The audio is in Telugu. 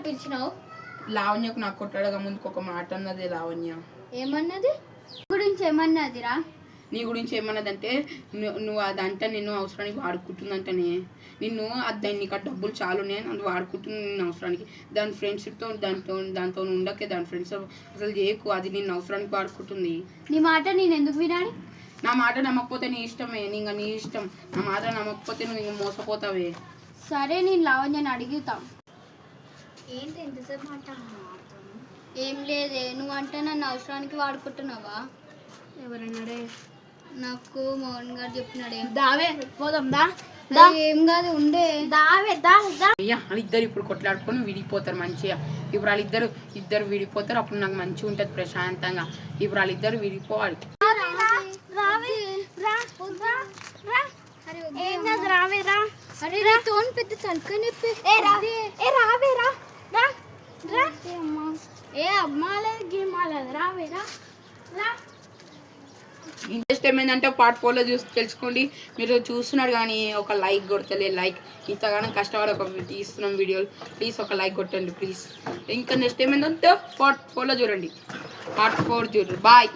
పిలిచినావు? లావణ్యకు నాకు కొట్టడగా ముందుకు ఒక మాట అన్నది లావణ్య. ఏమన్నది? గురించి ఏమన్నదిరా? నీ గురించి ఏమన్నదంటే నువ్వు అదంటే నిన్ను అవసరానికి వాడుకుంటుందంటనే. నిన్ను దాన్ని నీకు డబ్బులు చాలు నేను అది వాడుకుంటుంది నిన్ను అవసరానికి. దాని ఫ్రెండ్స్తో దాంతో ఉండకే, దాని ఫ్రెండ్స్ అసలు చేయకు, అది నిన్ను అవసరానికి వాడుకుంటుంది. నీ మాట నేను ఎందుకు వినాలి? నా మాట నమ్మకపోతే నీ ఇష్టమే, ఇంకా నీ ఇష్టం. నా మాట నమ్మకపోతే నువ్వు మోసపోతావే. సరే నేను లావణ్యని అడుగుతాం. ఏంటి ఎంతసేపు మాట్లాడుతున్నావు? ఏం లేదే, నువ్వు అంటే నన్ను అవసరానికి వాడుకుంటున్నావా? ఎవరన్నాడే? నాకు మోహన్ గారు చెప్పినాడే. దావే పోదాం దా. ఏం కాదు ఉండే. దావే దా దా. అయ్యా వాళ్ళిద్దరు ఇప్పుడు కొట్లాడుకొని విడిపోతారు మంచిగా. ఇప్పుడు వాళ్ళిద్దరు విడిపోతారు, అప్పుడు నాకు మంచిగా ఉంటుంది ప్రశాంతంగా. ఇప్పుడు వాళ్ళిద్దరు విడిపోవాలి. రావే రా. అరే తోని పెద్ద తలకాయ నొప్పి. రావే రా రా రా. ఏ అమ్మాలేదు గిమ్మాలేదు రావే రా రా. ఇంట్రెస్ట్ ఏమైందంటే పార్ట్ 4లో చూసి తెలుసుకోండి. మీరు చూస్తున్నారు కానీ ఒక లైక్ కొడతలే. లైక్ ఇంతగానో కష్టపడి ఒక తీస్తున్నాం వీడియోలు, ప్లీజ్ ఒక లైక్ కొట్టండి ప్లీజ్. ఇంకా నెక్స్ట్ ఏమైందంటే పార్ట్ 4లో చూడండి. పార్ట్ 4 చూడండి. బాయ్.